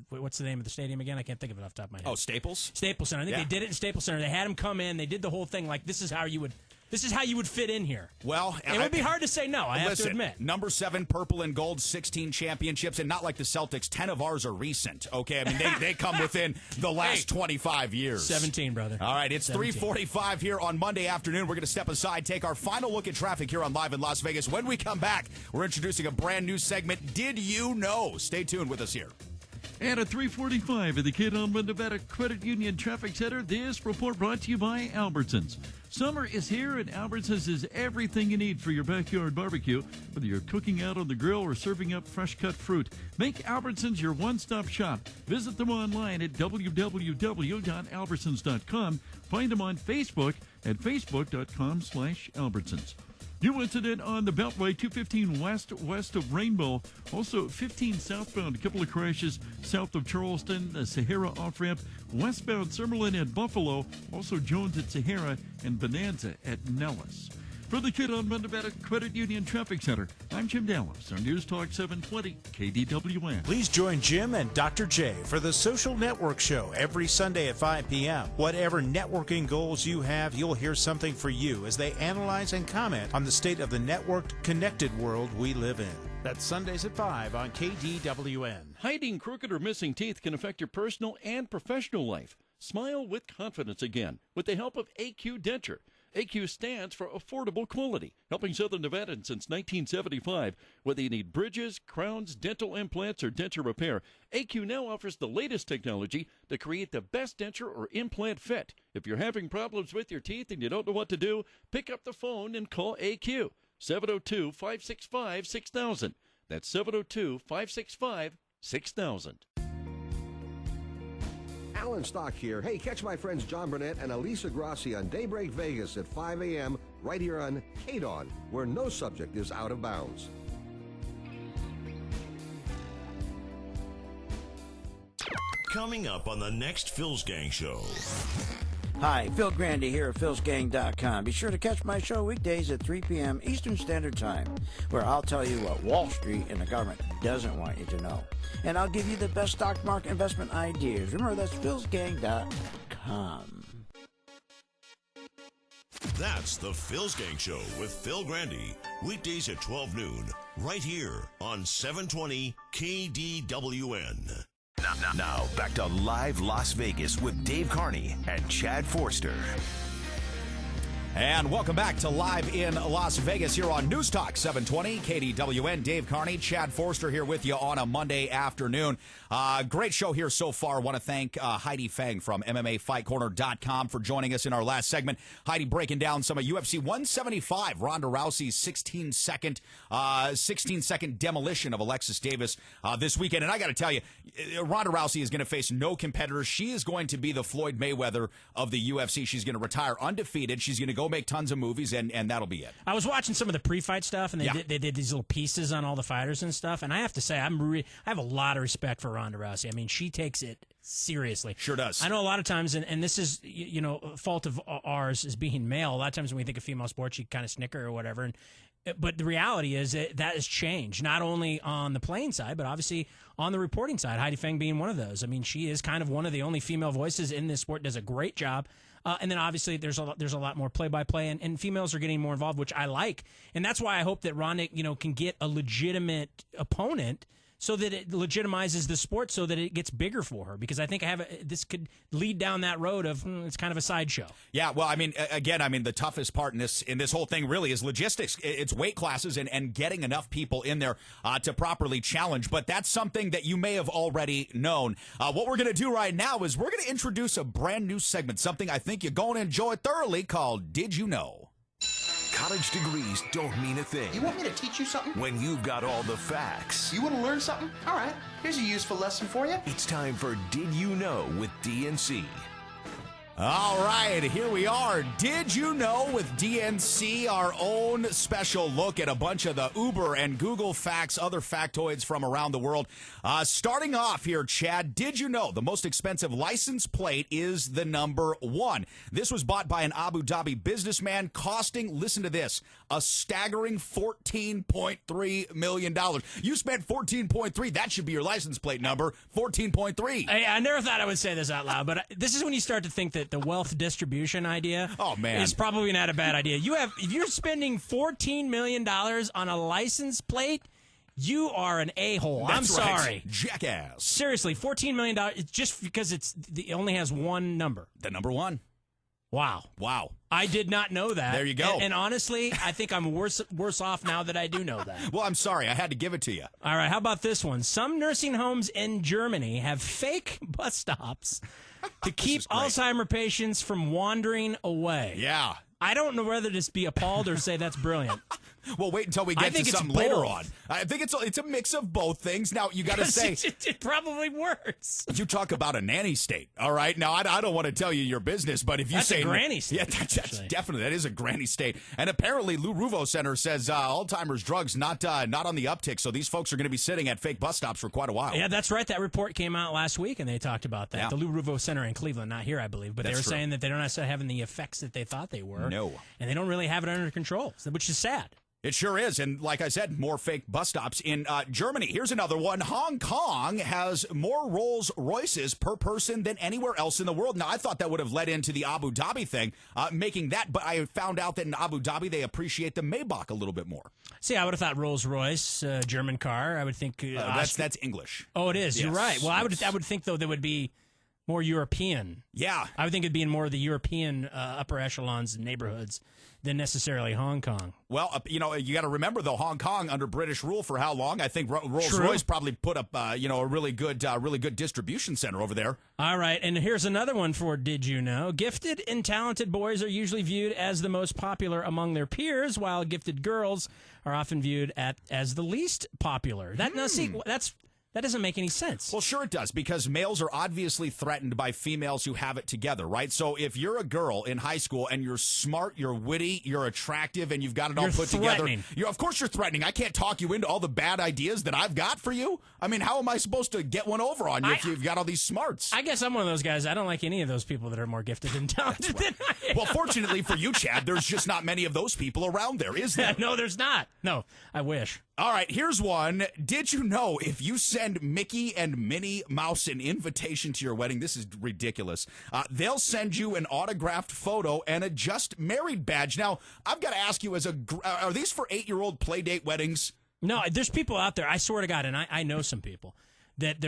what's the name of the stadium again? I can't think of it off the top of my head. Oh, Staples? Staples Center. I think they did it in Staples Center. They had him come in. They did the whole thing like this is how you would fit in here. Well, it would be hard to say no, I have to admit. Number 7, purple and gold, 16 championships, and not like the Celtics, 10 of ours are recent, okay? I mean, they come within the last 25 years. 17, brother. All right, it's 3:45 here on Monday afternoon. We're going to step aside, take our final look at traffic here on Live in Las Vegas. When we come back, we're introducing a brand new segment, Did You Know? Stay tuned with us here. And at 3:45 at the Kid-on-Wind Nevada Credit Union Traffic Center, this report brought to you by Albertsons. Summer is here, and Albertsons is everything you need for your backyard barbecue. Whether you're cooking out on the grill or serving up fresh-cut fruit, make Albertsons your one-stop shop. Visit them online at www.albertsons.com. Find them on Facebook at facebook.com/Albertsons. New incident on the Beltway 215 west of Rainbow. Also 15 southbound. A couple of crashes south of Charleston, the Sahara off-ramp. Westbound Summerlin at Buffalo. Also Jones at Sahara and Bonanza at Nellis. From the Kidon Nevada Credit Union Traffic Center, I'm Jim Dallas on News Talk 720 KDWN. Please join Jim and Dr. J for the Social Network Show every Sunday at 5 p.m. Whatever networking goals you have, you'll hear something for you as they analyze and comment on the state of the networked, connected world we live in. That's Sundays at 5 on KDWN. Hiding crooked or missing teeth can affect your personal and professional life. Smile with confidence again with the help of AQ Denture. AQ stands for affordable quality, helping Southern Nevadans since 1975. Whether you need bridges, crowns, dental implants, or denture repair, AQ now offers the latest technology to create the best denture or implant fit. If you're having problems with your teeth and you don't know what to do, pick up the phone and call AQ. 702-565-6000. That's 702-565-6000. Alan Stock here. Hey, catch my friends John Burnett and Elisa Grassi on Daybreak Vegas at 5 a.m. right here on KDWN, where no subject is out of bounds. Coming up on the next Phil's Gang Show. Hi, Phil Grandy here at philsgang.com. Be sure to catch my show weekdays at 3 p.m. Eastern Standard Time, where I'll tell you what Wall Street and the government doesn't want you to know. And I'll give you the best stock market investment ideas. Remember, that's philsgang.com. That's the Phil's Gang Show with Phil Grandy. Weekdays at 12 noon, right here on 720 KDWN. Now, back to Live Las Vegas with Dave Carney and Chad Forster. And welcome back to Live in Las Vegas here on News Talk 720 KDWN. Dave Carney, Chad Forster here with you on a Monday afternoon. Great show here so far. Want to thank Heidi Fang from MMAFightCorner.com for joining us in our last segment. Heidi breaking down some of UFC 175, Ronda Rousey's 16-second demolition of Alexis Davis this weekend. And I got to tell you, Ronda Rousey is going to face no competitors. She is going to be the Floyd Mayweather of the UFC. She's going to retire undefeated. She's going to go make tons of movies, and that'll be it. I was watching some of the pre-fight stuff, and they did these little pieces on all the fighters and stuff, and I have to say, I have a lot of respect for Ronda Rousey. I mean, she takes it seriously. Sure does. I know a lot of times, and this is, a fault of ours as being male, a lot of times when we think of female sports, you kind of snicker or whatever, but the reality is that has changed, not only on the playing side, but obviously on the reporting side, Heidi Fang being one of those. I mean, she is kind of one of the only female voices in this sport, does a great job. And then obviously there's a lot more play-by-play, and females are getting more involved, which I like. And that's why I hope that Ronda, can get a legitimate opponent so that it legitimizes the sport, so that it gets bigger for her. Because I think this could lead down that road of it's kind of a sideshow. Yeah, well, I mean, again, the toughest part in this whole thing really is logistics. It's weight classes and getting enough people in there to properly challenge. But that's something that you may have already known. What we're going to do right now is we're going to introduce a brand new segment, something I think you're going to enjoy thoroughly, called Did You Know? College degrees don't mean a thing. You want me to teach you something? When you've got all the facts. You want to learn something? All right, here's a useful lesson for you. It's time for Did You Know with DNC. All right, here we are. Did you know with DNC, our own special look at a bunch of the Uber and Google facts, other factoids from around the world. Starting off here, Chad, did you know the most expensive license plate is the number 1? This was bought by an Abu Dhabi businessman, costing, listen to this, a staggering $14.3 million. You spent $14.3. That should be your license plate number, $14.3. I never thought I would say this out loud, but this is when you start to think that the wealth distribution idea is probably not a bad idea. If you're spending $14 million on a license plate, you are an a-hole. I'm sorry. Right. Jackass. Seriously, $14 million, just because it only has one number. The number 1. Wow. I did not know that. There you go. And honestly, I think I'm worse off now that I do know that. Well, I'm sorry. I had to give it to you. All right. How about this one? Some nursing homes in Germany have fake bus stops to keep Alzheimer patients from wandering away. Yeah. I don't know whether to be appalled or say that's brilliant. Well, wait until we get to something later on. I think it's a mix of both things. Now, you got to say. It probably works. You talk about a nanny state, all right? Now, I don't want to tell you your business, but if you that's say. That's a granny state. Yeah, that's definitely. That is a granny state. And apparently, Lou Ruvo Center says Alzheimer's drugs not on the uptick, so these folks are going to be sitting at fake bus stops for quite a while. Yeah, that's right. That report came out last week, and they talked about that. Yeah. The Lou Ruvo Center in Cleveland, not here, I believe, but they were saying that they don't necessarily having the effects that they thought they were. No. And they don't really have it under control, which is sad. It sure is. And like I said, more fake bus stops in Germany. Here's another one. Hong Kong has more Rolls Royces per person than anywhere else in the world. Now, I thought that would have led into the Abu Dhabi thing, making that. But I found out that in Abu Dhabi, they appreciate the Maybach a little bit more. See, I would have thought Rolls Royce, German car. I would think that's English. Oh, it is. Yes. You're right. Well, I would think though they would be more European. Yeah, I would think it'd be in more of the European upper echelons and neighborhoods than necessarily Hong Kong. Well, you got to remember, though, Hong Kong under British rule for how long? I think Rolls-Royce probably put up, a really good distribution center over there. All right, and here's another one for Did You Know? Gifted and talented boys are usually viewed as the most popular among their peers, while gifted girls are often viewed as the least popular. That doesn't make any sense. Well, sure it does, because males are obviously threatened by females who have it together, right? So if you're a girl in high school and you're smart, you're witty, you're attractive, and you've got it all put together, of course you're threatening. I can't talk you into all the bad ideas that I've got for you. I mean, how am I supposed to get one over on you if you've got all these smarts? I guess I'm one of those guys. I don't like any of those people that are more gifted and talented than I am. Well, fortunately for you, Chad, there's just not many of those people around there, is there? No, there's not. No, I wish. All right, here's one. Did you know if you send Mickey and Minnie Mouse an invitation to your wedding, this is ridiculous, they'll send you an autographed photo and a just married badge. Now, I've got to ask you, are these for 8-year-old play date weddings? No, there's people out there, I swear to God, and I know some people, that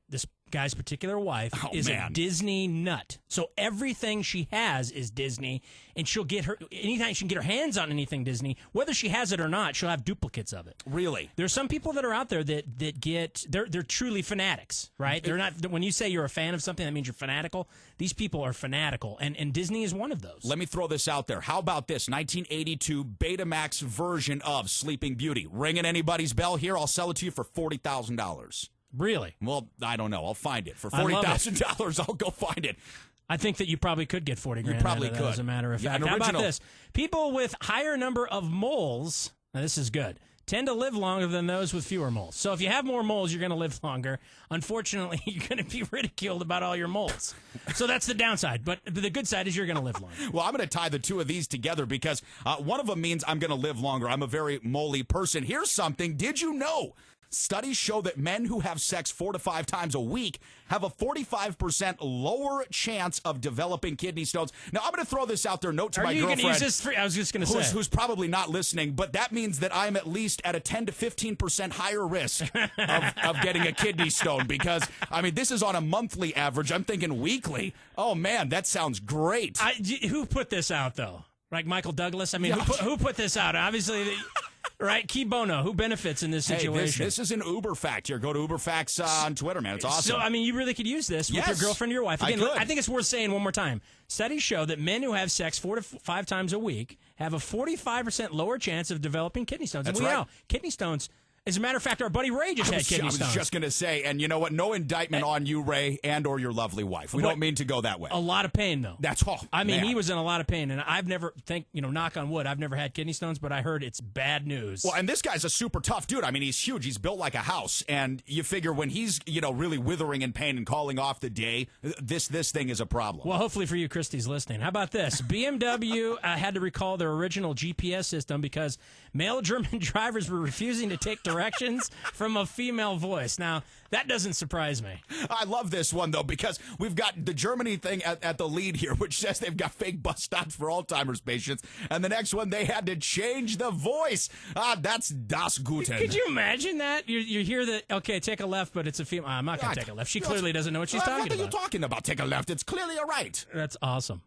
this guy's particular wife is a Disney nut. So everything she has is Disney, and she'll get anytime she can get her hands on anything Disney, whether she has it or not, she'll have duplicates of it. Really? There's some people that are out there that get they're truly fanatics, right? They're not. When you say you're a fan of something, that means you're fanatical. These people are fanatical, and Disney is one of those. Let me throw this out there. How about this 1982 Betamax version of Sleeping Beauty? Ringing anybody's bell here? I'll sell it to you for $40,000. Really? Well, I don't know. I'll find it. For $40,000, I'll go find it. I think that you probably could get $40,000. You probably could. As a matter of fact. How about this? People with higher number of moles, now this is good, tend to live longer than those with fewer moles. So if you have more moles, you're going to live longer. Unfortunately, you're going to be ridiculed about all your moles. So that's the downside. But the good side is you're going to live longer. Well, I'm going to tie the two of these together because one of them means I'm going to live longer. I'm a very moly person. Here's something. Did you know? Studies show that men who have sex 4 to 5 times a week have a 45% lower chance of developing kidney stones. Now, I'm going to throw this out there. Note to my girlfriend. I was just going to say. Who's probably not listening, but that means that I'm at least at a 10 to 15% higher risk of getting a kidney stone because, I mean, this is on a monthly average. I'm thinking weekly. Oh, man, that sounds great. Who put this out, though? Like Michael Douglas? I mean, who put this out? Obviously... Right, Key Bono, who benefits in this situation? Hey, this is an Uber fact here. Go to Uber Facts on Twitter, man. It's awesome. So, I mean, you really could use this with your girlfriend or your wife. Again, I think it's worth saying one more time. Studies show that men who have sex 4 to 5 times a week have a 45% lower chance of developing kidney stones. That's and we right. know kidney stones. As a matter of fact, our buddy Ray just had kidney stones. I was just going to say, and you know what? No indictment on you, Ray, and or your lovely wife. We don't mean to go that way. A lot of pain, though. That's all. I mean, he was in a lot of pain, and I've never, knock on wood, I've never had kidney stones, but I heard it's bad news. Well, and this guy's a super tough dude. I mean, he's huge. He's built like a house, and you figure when he's, really withering in pain and calling off the day, this thing is a problem. Well, hopefully for you, Christy's listening. How about this? BMW had to recall their original GPS system because male German drivers were refusing to take directions from a female voice. Now, that doesn't surprise me. I love this one, though, because we've got the Germany thing at the lead here, which says they've got fake bus stops for Alzheimer's patients. And the next one, they had to change the voice. That's Das Guten. Could you imagine that? You hear that, okay, take a left, but it's a female. I'm not going to take a left. She clearly doesn't know what she's talking about. What are you talking about? Take a left. It's clearly a right. That's awesome.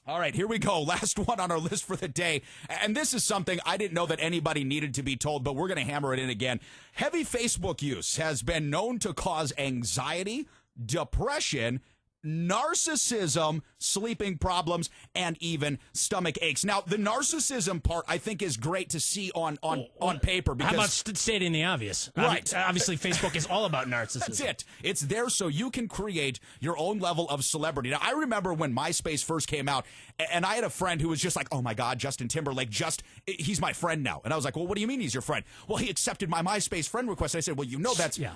All right, here we go. Last one on our list for the day. And this is something I didn't know that anybody needed to be told, but we're going to hammer it in again. Heavy Facebook use has been known to cause anxiety, depression, narcissism, sleeping problems, and even stomach aches. Now, the narcissism part, I think, is great to see on paper. Because, how about stating the obvious? Right. Obviously, Facebook is all about narcissism. That's it. It's there so you can create your own level of celebrity. Now, I remember when MySpace first came out, and I had a friend who was just like, oh, my God, Justin Timberlake, he's my friend now. And I was like, well, what do you mean he's your friend? Well, he accepted my MySpace friend request. I said, well,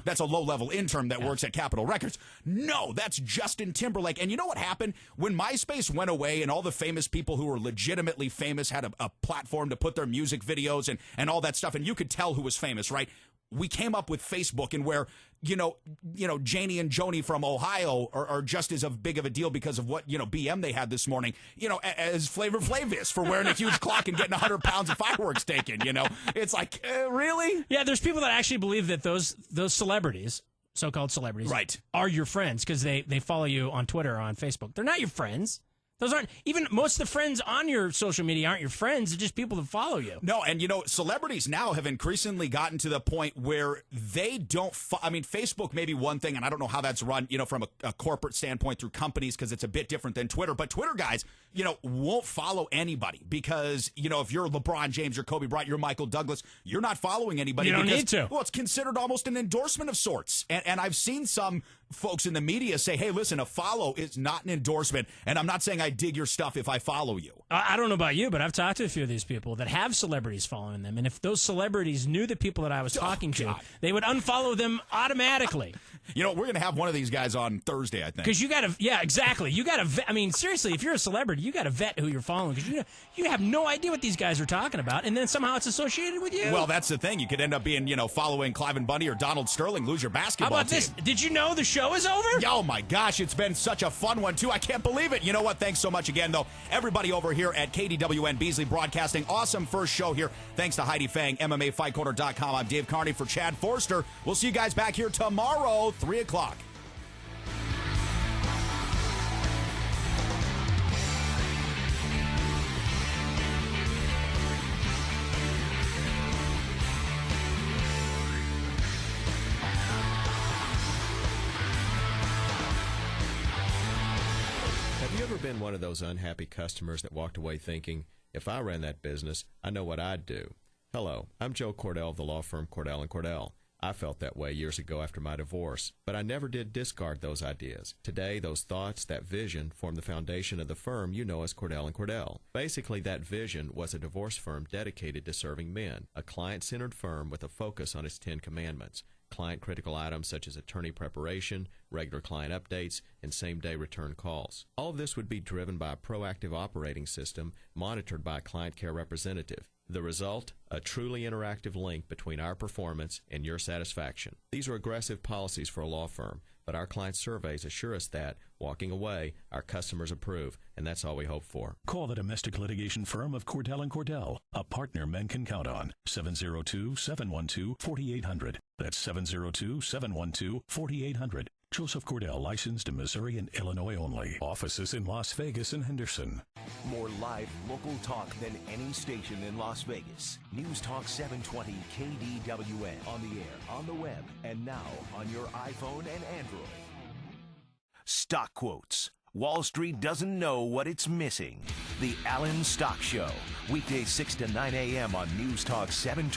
that's a low-level intern that works at Capitol Records. No, that's Justin Timberlake. And you know what happened? When MySpace went away and all the famous people who were legitimately famous had a platform to put their music videos and all that stuff, and you could tell who was famous, right? We came up with Facebook, and where, Janie and Joni from Ohio are just as big of a deal because of what, BM they had this morning, as Flavor Flav is for wearing a huge clock and getting 100 pounds of fireworks taken, It's like, really? Yeah, there's people that actually believe that those celebrities, so-called celebrities, right, are your friends because they follow you on Twitter or on Facebook. They're not your friends. Those aren't, even most of the friends on your social media aren't your friends. They're just people that follow you. No, and celebrities now have increasingly gotten to the point where they don't, Facebook may be one thing, and I don't know how that's run, from a corporate standpoint through companies because it's a bit different than Twitter. But Twitter guys, won't follow anybody because, if you're LeBron James, you're Kobe Bryant, you're Michael Douglas, you're not following anybody. You don't need to. Well, it's considered almost an endorsement of sorts. And I've seen some folks in the media say, hey, listen, a follow is not an endorsement. And I'm not saying I dig your stuff if I follow you. I don't know about you, but I've talked to a few of these people that have celebrities following them. And if those celebrities knew the people that I was talking to, they would unfollow them automatically. We're going to have one of these guys on Thursday, I think. Because you got to, yeah, exactly. You got to vet. Seriously, if you're a celebrity, you got to vet who you're following because you have no idea what these guys are talking about, and then somehow it's associated with you. Well, that's the thing. You could end up being, following Cliven Bundy or Donald Sterling, lose your basketball How about team. this? Did you know the show is over? Oh, my gosh. It's been such a fun one, too. I can't believe it. You know what? Thanks so much again, though. Everybody over here at KDWN Beasley Broadcasting. Awesome first show here. Thanks to Heidi Fang, MMAFightCorner.com. I'm Dave Carney for Chad Forster. We'll see you guys back here tomorrow, 3 o'clock. Been one of those unhappy customers that walked away thinking, if I ran that business, I know what I'd do. Hello, I'm Joe Cordell of the law firm Cordell & Cordell. I felt that way years ago after my divorce, but I never did discard those ideas. Today, those thoughts, that vision, form the foundation of the firm you know as Cordell & Cordell. Basically, that vision was a divorce firm dedicated to serving men, a client-centered firm with a focus on its 10 commandments. Client-critical items such as attorney preparation, regular client updates, and same-day return calls. All of this would be driven by a proactive operating system monitored by a client care representative. The result? A truly interactive link between our performance and your satisfaction. These are aggressive policies for a law firm, but our client surveys assure us that, walking away, our customers approve, and that's all we hope for. Call the domestic litigation firm of Cordell & Cordell, a partner men can count on. 702-712-4800. That's 702-712-4800. Joseph Cordell, licensed in Missouri and Illinois only. Offices in Las Vegas and Henderson. More live local talk than any station in Las Vegas. News Talk 720 KDWN. On the air, on the web, and now on your iPhone and Android. Stock quotes. Wall Street doesn't know what it's missing. The Allen Stock Show. Weekdays 6 to 9 a.m. on News Talk 720.